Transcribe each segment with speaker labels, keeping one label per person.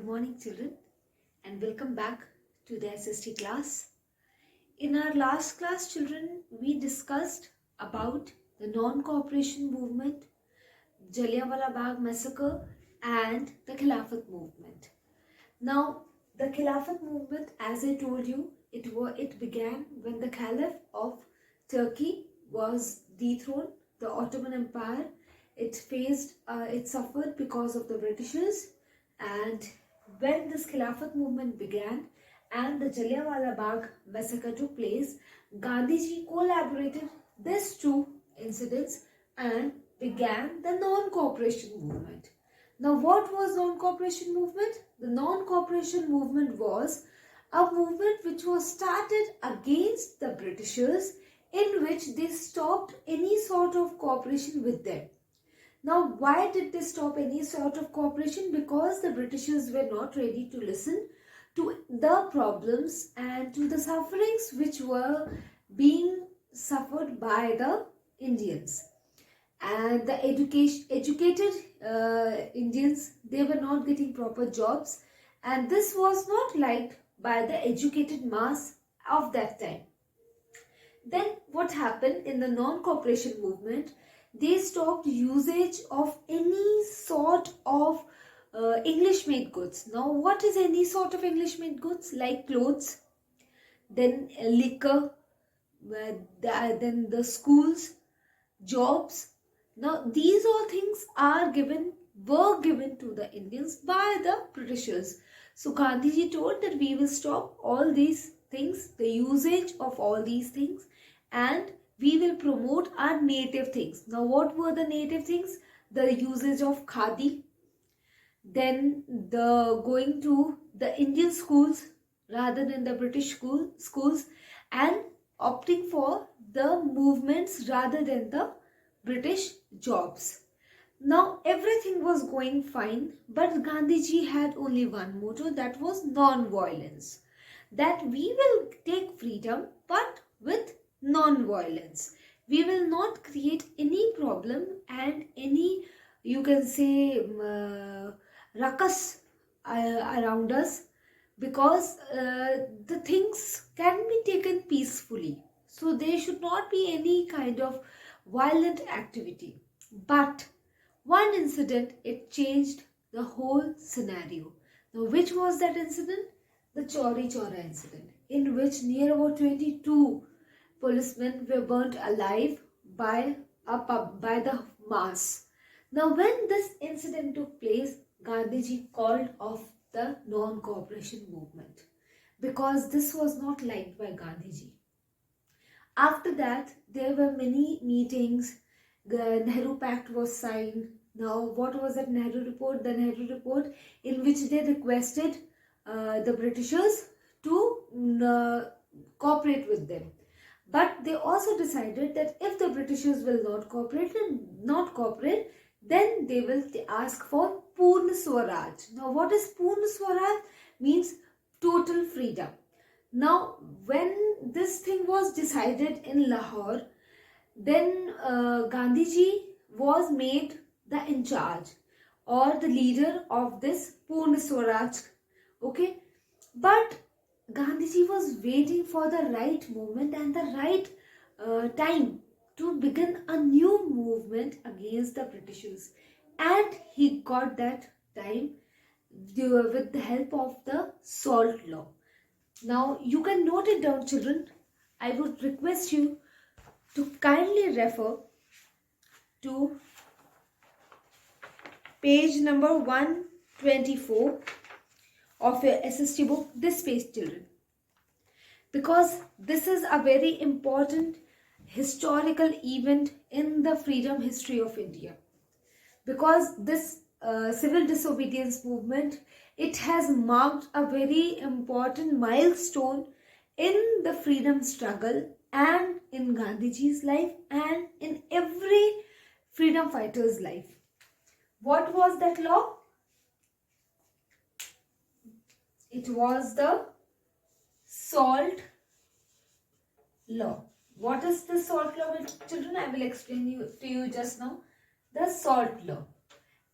Speaker 1: Good morning children and welcome back to the SST class. In our last class children, we discussed about the non-cooperation movement, Jallianwala Bagh massacre and the Khilafat movement. Now the Khilafat movement, as I told you, it began when the Caliph of Turkey was dethroned, the Ottoman Empire. It suffered because of the Britishers, and when this Khilafat movement began and the Jallianwala Bagh massacre took place, Gandhiji collaborated these two incidents and began the non-cooperation movement. Now, what was non-cooperation movement? The non-cooperation movement was a movement which was started against the Britishers, in which they stopped any sort of cooperation with them. Now, why did they stop any sort of cooperation? Because the Britishers were not ready to listen to the problems and to the sufferings which were being suffered by the Indians. And the educated Indians, they were not getting proper jobs, and this was not liked by the educated mass of that time. Then what happened in the non-cooperation movement? They stopped usage of any sort of English-made goods. Now, what is any sort of English-made goods? Like clothes, then liquor, then the schools, jobs. Now, these all things were given to the Indians by the Britishers. So, Gandhiji told that we will stop all these things, the usage of all these things, and we will promote our native things. Now, what were the native things? The usage of khadi, then the going to the Indian schools rather than the British schools, and opting for the movements rather than the British jobs. Now, everything was going fine, but Gandhiji had only one motto, that was non-violence. That we will take freedom, but with non-violence. We will not create any problem and any, you can say, ruckus around us, because the things can be taken peacefully. So there should not be any kind of violent activity. But one incident, it changed the whole scenario. Now, which was that incident? The Chauri Chaura incident, in which near about 22 policemen were burnt alive by the mass. Now, when this incident took place, Gandhiji called off the non-cooperation movement, because this was not liked by Gandhiji. After that, there were many meetings. The Nehru Pact was signed. Now, what was that Nehru report? The Nehru report, in which they requested the Britishers to cooperate with them. But they also decided that if the Britishers will not cooperate, then they will ask for Purna Swaraj. Now, what is Purna Swaraj? Means total freedom. Now, when this thing was decided in Lahore, then Gandhiji was made the in charge or the leader of this Purna Swaraj. Okay, but Gandhiji was waiting for the right moment and the right time to begin a new movement against the Britishers, and he got that time with the help of the salt law. Now, you can note it down, children. I would request you to kindly refer to page number 124 of your SST book, this page, children, because this is a very important historical event in the freedom history of India. Because this civil disobedience movement, it has marked a very important milestone in the freedom struggle and in Gandhiji's life and in every freedom fighter's life. What was that law? It was the salt law. What is the salt law, children? I will explain to you just now. The salt law.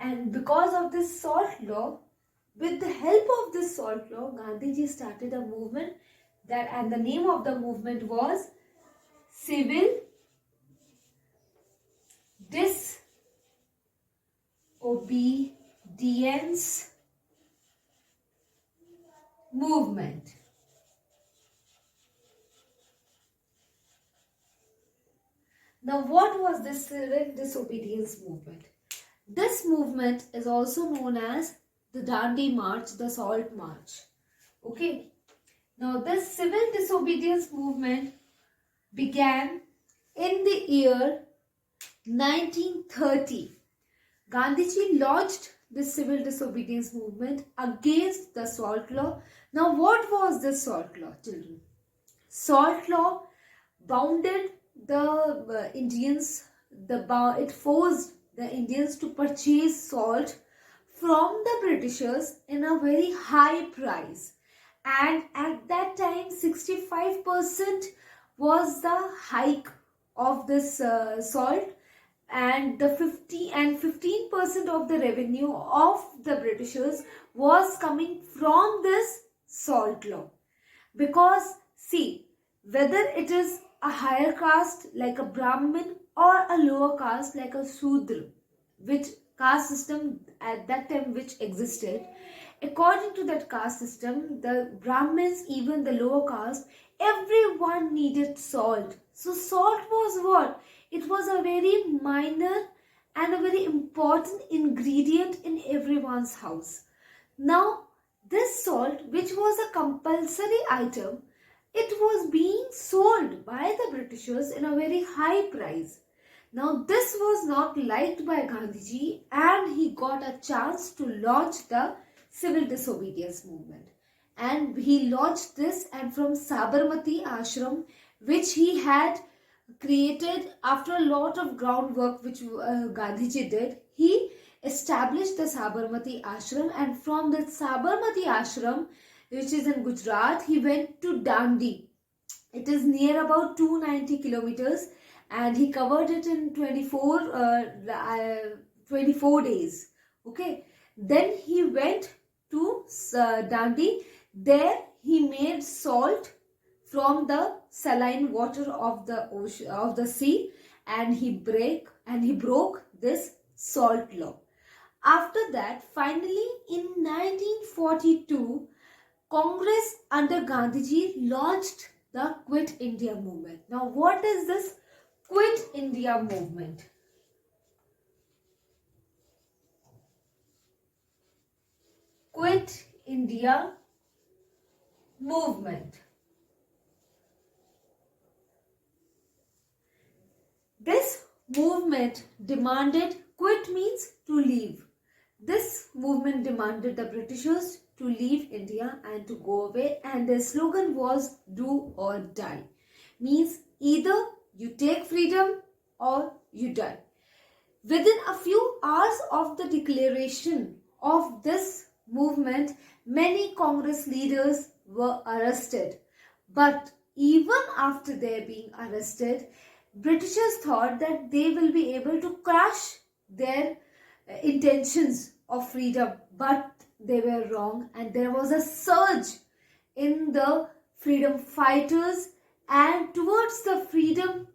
Speaker 1: And because of this salt law, With the help of this salt law, Gandhiji started a movement and the name of the movement was Civil Disobedience Movement. Now, what was this civil disobedience movement? This movement is also known as the Dandi March, the Salt March. Okay. Now, this civil disobedience movement began in the year 1930. Gandhiji launched the civil disobedience movement against the salt law. Now, what was this salt law, children? Salt law bounded the Indians, it forced the Indians to purchase salt from the Britishers in a very high price. And at that time, 65% was the hike of this salt, and the 15% of the revenue of the Britishers was coming from this salt law. Because see, whether it is a higher caste like a Brahmin or a lower caste like a Shudra, which caste system at that time which existed, according to that caste system, the Brahmins, even the lower caste, everyone needed salt. So salt was what? It was a very minor and a very important ingredient in everyone's house. Now, this salt, which was a compulsory item, it was being sold by the Britishers in a very high price. Now, this was not liked by Gandhiji, and he got a chance to launch the civil disobedience movement. And he launched this, and from Sabarmati ashram, which he had created after a lot of groundwork which Gandhiji did, he established the Sabarmati ashram, and from the Sabarmati ashram, which is in Gujarat, he went to Dandi. It is near about 290 kilometers, and he covered it in 24 days. Okay. Then he went to Dandi. There he made salt from the saline water of the ocean, of the sea, and he broke this salt law. After that, finally in 1942, Congress under Gandhiji launched the Quit India movement. Now, what is this Quit India movement? Quit India movement. This movement demanded, quit means to leave. This movement demanded the Britishers to leave India and to go away, and their slogan was do or die. Means either you take freedom or you die. Within a few hours of the declaration of this movement, many Congress leaders were arrested. But even after their being arrested, Britishers thought that they will be able to crush their intentions of freedom, but they were wrong, and there was a surge in the freedom fighters, and towards the freedom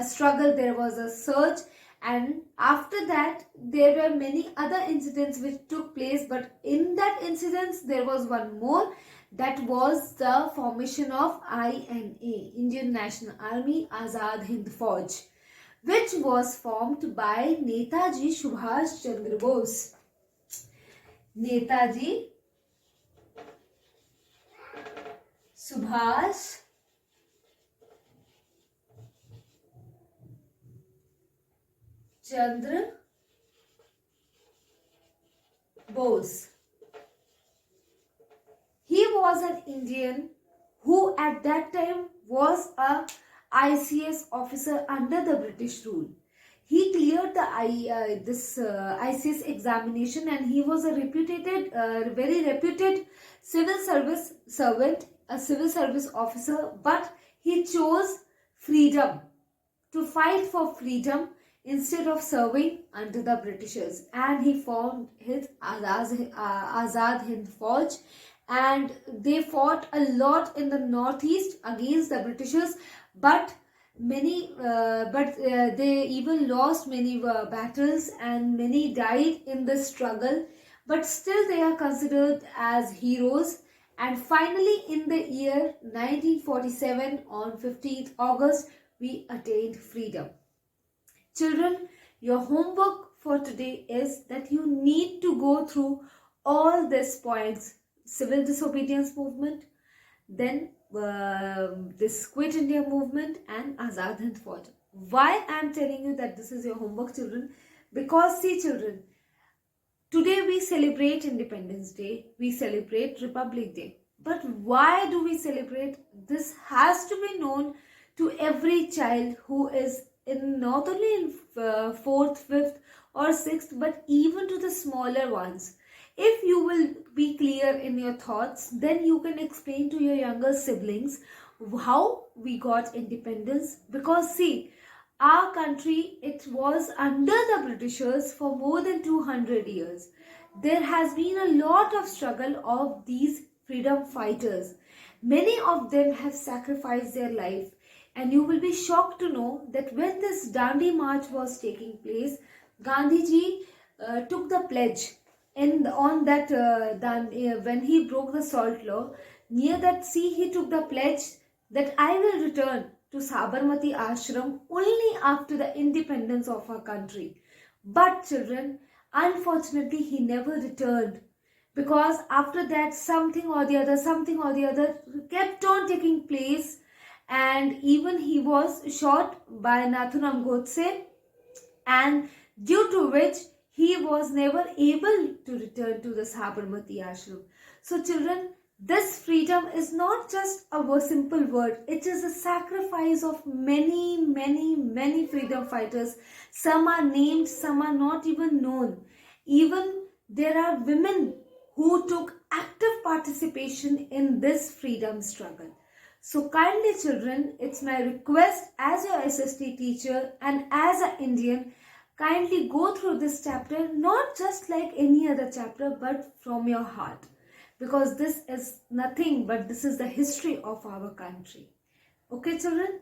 Speaker 1: struggle there was a surge. And after that there were many other incidents which took place, but in that incidents there was one more, that was the formation of INA, Indian National Army Azad Hind Fauj, which was formed by Netaji Subhash Chandra Bose. Netaji Subhash Chandra Bose. He was an Indian who at that time was a ICS officer under the British rule. He cleared the ICS examination, and he was a very reputed civil service servant, a civil service officer, but he chose freedom, to fight for freedom instead of serving under the Britishers, and he formed his Azad Hind Fauj, and they fought a lot in the northeast against the Britishers, but they even lost many battles, and many died in the struggle, but still they are considered as heroes. And finally, in the year 1947, on 15th August, we attained freedom. Children, your homework for today is that you need to go through all these points: civil disobedience movement, then this Quit India movement, and Azad Hind Fauj. Why I am telling you that this is your homework, children? Because see, children, today we celebrate Independence Day, we celebrate Republic Day. But why do we celebrate? This has to be known to every child who is in not only in 4th, 5th or 6th, but even to the smaller ones. If you will be clear in your thoughts, then you can explain to your younger siblings how we got independence. Because see, our country, it was under the Britishers for more than 200 years. There has been a lot of struggle of these freedom fighters. Many of them have sacrificed their life, and you will be shocked to know that when this Dandi March was taking place, Gandhiji took the pledge, and on that when he broke the salt law, near that sea he took the pledge that I will return to Sabarmati Ashram only after the independence of our country. But children, unfortunately he never returned, because after that something or the other kept on taking place, and even he was shot by Nathuram Godse, and due to which he was never able to return to the Sabarmati Ashram. So children, this freedom is not just a simple word. It is a sacrifice of many freedom fighters. Some are named, some are not even known. Even there are women who took active participation in this freedom struggle. So kindly children, it's my request as your SST teacher and as an Indian, kindly go through this chapter, not just like any other chapter, but from your heart. Because this is nothing but this is the history of our country. Okay children?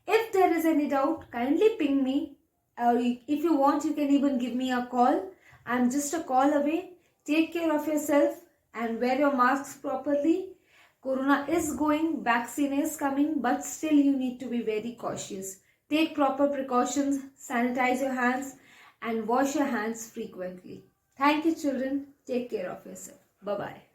Speaker 1: If there is any doubt, kindly ping me. If you want, you can even give me a call. I'm just a call away. Take care of yourself and wear your masks properly. Corona is going, vaccine is coming, but still you need to be very cautious. Take proper precautions, sanitize your hands and wash your hands frequently. Thank you children. Take care of yourself. Bye-bye.